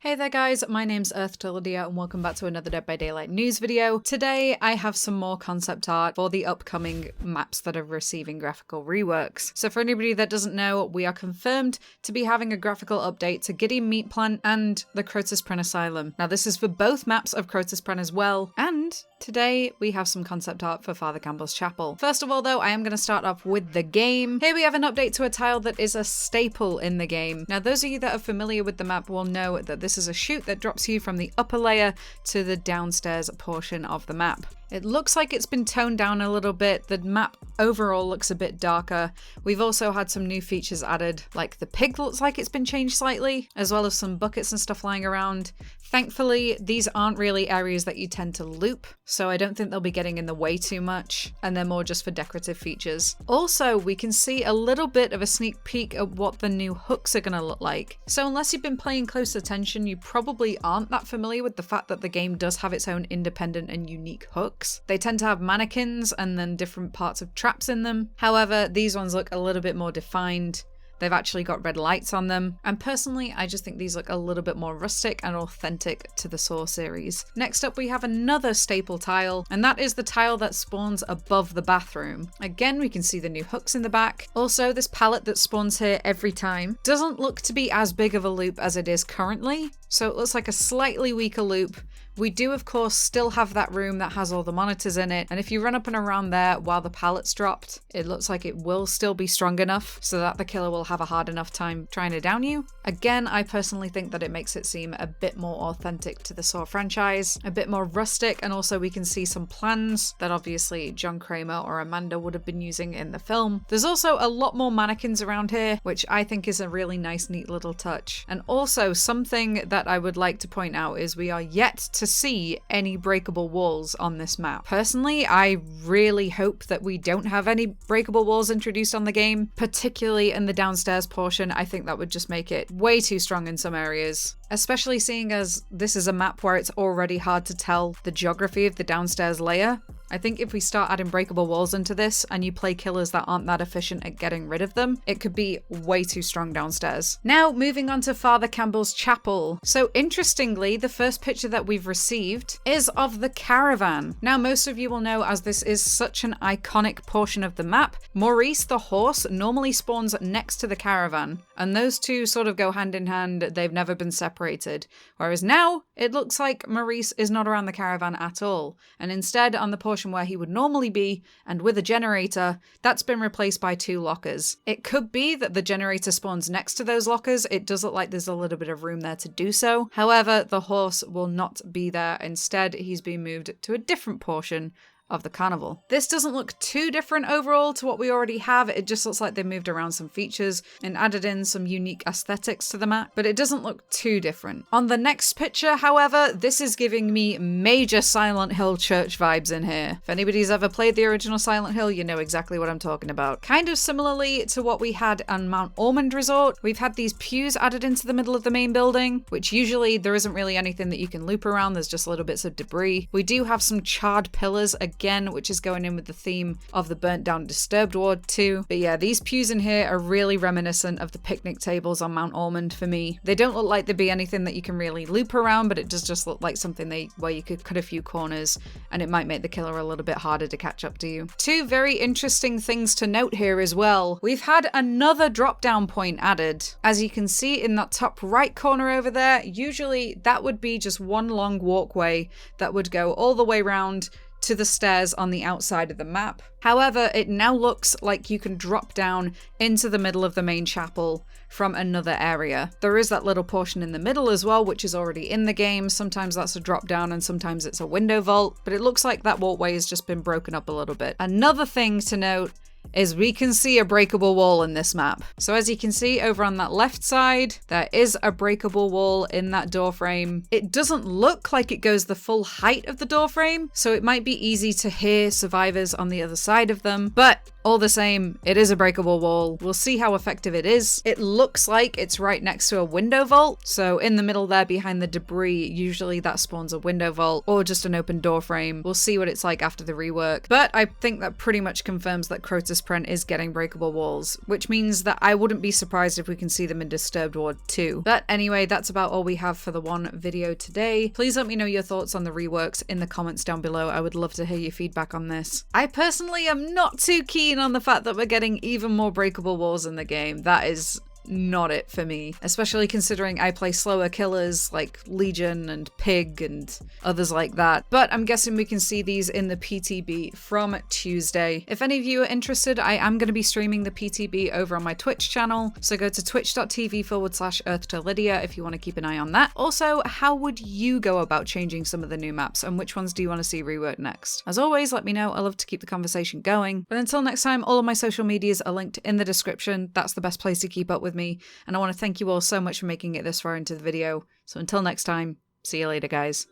Hey there guys, my name's EarthToLydia and welcome back to another Dead by Daylight news video. Today I have some more concept art for the upcoming maps that are receiving graphical reworks. So for anybody that doesn't know, we are confirmed to be having a graphical update to Gideon Meat Plant and the Crotus Prenn Asylum. Now this is for both maps of Crotus Prenn as well, and today we have some concept art for Father Campbell's Chapel. First of all though, I am going to start off with the game. Here we have an update to a tile that is a staple in the game. Now those of you that are familiar with the map will know that this is a chute that drops you from the upper layer to the downstairs portion of the map. It looks like it's been toned down a little bit. The map overall looks a bit darker. We've also had some new features added, like the pig looks like it's been changed slightly, as well as some buckets and stuff lying around. Thankfully, these aren't really areas that you tend to loop, so I don't think they'll be getting in the way too much, and they're more just for decorative features. Also, we can see a little bit of a sneak peek at what the new hooks are going to look like. So unless you've been playing close attention, you probably aren't that familiar with the fact that the game does have its own independent and unique hooks. They tend to have mannequins and then different parts of traps in them. However, these ones look a little bit more defined. They've actually got red lights on them. And personally, I just think these look a little bit more rustic and authentic to the Saw series. Next up, we have another staple tile, and that is the tile that spawns above the bathroom. Again, we can see the new hooks in the back. Also, this pallet that spawns here every time doesn't look to be as big of a loop as it is currently. So it looks like a slightly weaker loop. We do, of course, still have that room that has all the monitors in it, and if you run up and around there while the pallet's dropped, it looks like it will still be strong enough so that the killer will have a hard enough time trying to down you. Again, I personally think that it makes it seem a bit more authentic to the Saw franchise, a bit more rustic, and also we can see some plans that obviously John Kramer or Amanda would have been using in the film. There's also a lot more mannequins around here, which I think is a really nice, neat little touch. And also something that I would like to point out is we are yet to see any breakable walls on this map. Personally, I really hope that we don't have any breakable walls introduced on the game, particularly in the downstairs portion. I think that would just make it way too strong in some areas, especially seeing as this is a map where it's already hard to tell the geography of the downstairs layer. I think if we start adding breakable walls into this and you play killers that aren't that efficient at getting rid of them, it could be way too strong downstairs. Now, moving on to Father Campbell's Chapel. So interestingly, the first picture that we've received is of the caravan. Now, most of you will know, as this is such an iconic portion of the map, Maurice the horse normally spawns next to the caravan, and those two sort of go hand in hand. They've never been separated. Whereas now, it looks like Maurice is not around the caravan at all, and instead on the portion where he would normally be, and with a generator, that's been replaced by two lockers. It could be that the generator spawns next to those lockers. It does look like there's a little bit of room there to do so. However, the horse will not be there. Instead, he's been moved to a different portion of the carnival. This doesn't look too different overall to what we already have. It just looks like they moved around some features and added in some unique aesthetics to the map, but it doesn't look too different. On the next picture, however, this is giving me major Silent Hill church vibes in here. If anybody's ever played the original Silent Hill, you know exactly what I'm talking about. Kind of similarly to what we had on Mount Ormond Resort, we've had these pews added into the middle of the main building, which usually there isn't really anything that you can loop around. There's just little bits of debris. We do have some charred pillars again, which is going in with the theme of the burnt down disturbed ward too. But yeah, these pews in here are really reminiscent of the picnic tables on Mount Ormond for me. They don't look like they'd be anything that you can really loop around, but it does just look like something where you could cut a few corners and it might make the killer a little bit harder to catch up to you. Two very interesting things to note here as well. We've had another drop down point added. As you can see in that top right corner over there, usually that would be just one long walkway that would go all the way around to the stairs on the outside of the map. However, it now looks like you can drop down into the middle of the main chapel from another area. There is that little portion in the middle as well, which is already in the game. Sometimes that's a drop down and sometimes it's a window vault, but it looks like that walkway has just been broken up a little bit. Another thing to note is we can see a breakable wall in this map. So as you can see over on that left side, there is a breakable wall in that door frame. It doesn't look like it goes the full height of the door frame, so it might be easy to hear survivors on the other side of them, but all the same, it is a breakable wall. We'll see how effective it is. It looks like it's right next to a window vault, so in the middle there behind the debris, usually that spawns a window vault or just an open door frame. We'll see what it's like after the rework, but I think that pretty much confirms that Crotus Prenn is getting breakable walls, which means that I wouldn't be surprised if we can see them in Disturbed Ward 2. But anyway, that's about all we have for the one video today. Please let me know your thoughts on the reworks in the comments down below. I would love to hear your feedback on this. I personally am not too keen on the fact that we're getting even more breakable walls in the game. That is not it for me, especially considering I play slower killers like Legion and Pig and others like that. But I'm guessing we can see these in the PTB from Tuesday. If any of you are interested, I am going to be streaming the PTB over on my Twitch channel, so go to twitch.tv/EarthToLydia if you want to keep an eye on that. Also, how would you go about changing some of the new maps, and which ones do you want to see reworked next? As always, let me know. I love to keep the conversation going. But until next time, all of my social medias are linked in the description. That's the best place to keep up with me, and I want to thank you all so much for making it this far into the video. So until next time, see you later, guys.